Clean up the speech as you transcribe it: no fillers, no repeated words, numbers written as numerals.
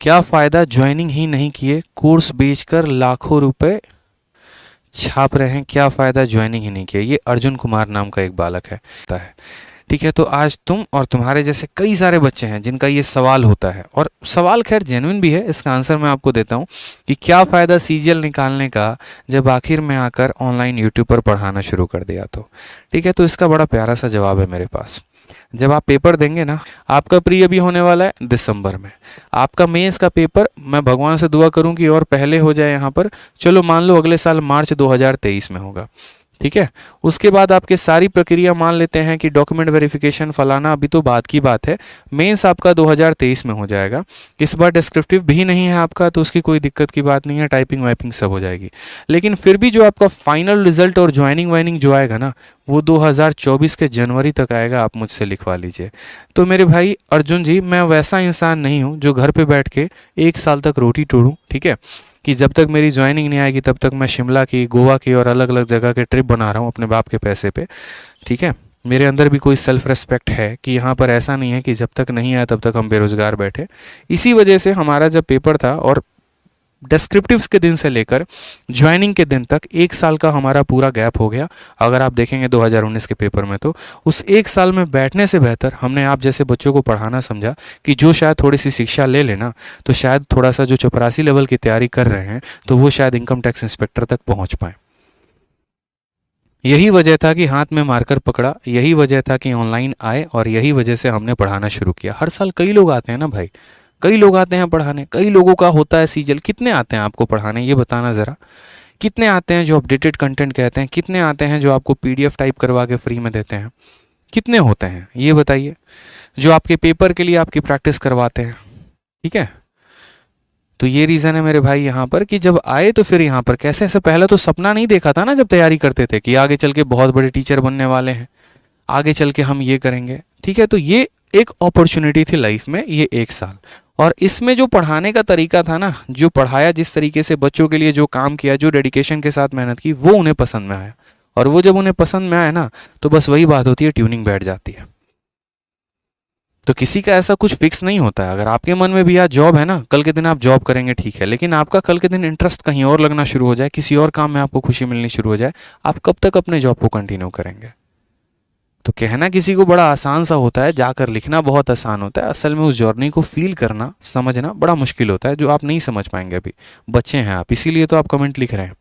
क्या फ़ायदा ज्वाइनिंग ही नहीं किए, कोर्स बेचकर लाखों रुपए छाप रहे हैं, क्या फ़ायदा ज्वाइनिंग ही नहीं किया। ये अर्जुन कुमार नाम का एक बालक है। ठीक है, तो आज तुम और तुम्हारे जैसे कई सारे बच्चे हैं जिनका ये सवाल होता है, और सवाल खैर जेन्युइन भी है। इसका आंसर मैं आपको देता हूँ कि क्या फ़ायदा सीजीएल निकालने का जब आखिर में आकर ऑनलाइन यूट्यूब पर पढ़ाना शुरू कर दिया तो। ठीक है, तो इसका बड़ा प्यारा सा जवाब है मेरे पास। जब आप पेपर देंगे ना, आपका प्री अभी होने वाला है दिसंबर में, आपका मेंस का पेपर मैं भगवान से दुआ करूं कि और पहले हो जाए यहाँ पर, चलो मान लो अगले साल मार्च 2023 में होगा। ठीक है, उसके बाद आपके सारी प्रक्रिया मान लेते हैं कि डॉक्यूमेंट वेरिफिकेशन फलाना अभी तो बात की बात है, मेंस आपका 2023 में हो जाएगा। इस बार डिस्क्रिप्टिव भी नहीं है आपका, तो उसकी कोई दिक्कत की बात नहीं है, टाइपिंग वाइपिंग सब हो जाएगी। लेकिन फिर भी जो आपका फाइनल रिजल्ट और ज्वाइनिंग वाइनिंग जो आएगा ना, वो 2024 के जनवरी तक आएगा, आप मुझसे लिखवा लीजिए। तो मेरे भाई अर्जुन जी, मैं वैसा इंसान नहीं हूँ जो घर पे बैठ के 1 साल तक रोटी तोड़ूँ। ठीक है, कि जब तक मेरी ज्वाइनिंग नहीं आएगी तब तक मैं शिमला की, गोवा की और अलग अलग जगह के ट्रिप बना रहा हूँ अपने बाप के पैसे पे। ठीक है, मेरे अंदर भी कोई सेल्फ रेस्पेक्ट है कि यहाँ पर ऐसा नहीं है कि जब तक नहीं आया तब तक हम बेरोजगार बैठे। इसी वजह से हमारा जब पेपर था और डिस्क्रिप्टिव्स के दिन से लेकर ज्वाइनिंग के दिन तक 1 साल का हमारा पूरा गैप हो गया। अगर आप देखेंगे 2019 के पेपर में, तो उस 1 साल में बैठने से बेहतर हमने आप जैसे बच्चों को पढ़ाना समझा कि जो शायद थोड़ी सी शिक्षा ले लेना, तो शायद थोड़ा सा जो चपरासी लेवल की तैयारी कर रहे हैं तो वो शायद इनकम टैक्स इंस्पेक्टर तक पहुंच पाए। यही वजह था कि हाथ में मार्कर पकड़ा, यही वजह था कि ऑनलाइन आए, और यही वजह से हमने पढ़ाना शुरू किया। हर साल कई लोग आते हैं ना भाई, कई लोग आते हैं पढ़ाने, कई लोगों का होता है सीजीएल। कितने आते हैं आपको पढ़ाने, ये बताना ज़रा। कितने आते हैं जो अपडेटेड कंटेंट कहते हैं, कितने आते हैं जो आपको पीडीएफ टाइप करवा के फ्री में देते हैं, कितने होते हैं ये बताइए, जो आपके पेपर के लिए आपकी प्रैक्टिस करवाते हैं। ठीक है, तो ये रीज़न है मेरे भाई यहाँ पर कि जब आए तो फिर यहाँ पर कैसे, ऐसे पहले तो सपना नहीं देखा था ना जब तैयारी करते थे कि आगे चल के बहुत बड़े टीचर बनने वाले हैं, आगे चल के हम ये करेंगे। ठीक है, तो ये एक अपॉर्चुनिटी थी लाइफ में, ये 1 साल। और इसमें जो पढ़ाने का तरीका था ना, जो पढ़ाया, जिस तरीके से बच्चों के लिए जो काम किया, जो डेडिकेशन के साथ मेहनत की, वो उन्हें पसंद में आया। और वो जब उन्हें पसंद में आया ना, तो बस वही बात होती है, ट्यूनिंग बैठ जाती है। तो किसी का ऐसा कुछ फिक्स नहीं होता है। अगर आपके मन में भी आज जॉब है ना, कल के दिन आप जॉब करेंगे, ठीक है, लेकिन आपका कल के दिन इंटरेस्ट कहीं और लगना शुरू हो जाए, किसी और काम में आपको खुशी मिलनी शुरू हो जाए, आप कब तक अपने जॉब को कंटिन्यू करेंगे। तो कहना किसी को बड़ा आसान सा होता है, जाकर लिखना बहुत आसान होता है, असल में उस जर्नी को फील करना, समझना बड़ा मुश्किल होता है, जो आप नहीं समझ पाएंगे। अभी बच्चे हैं आप, इसीलिए तो आप कमेंट लिख रहे हैं।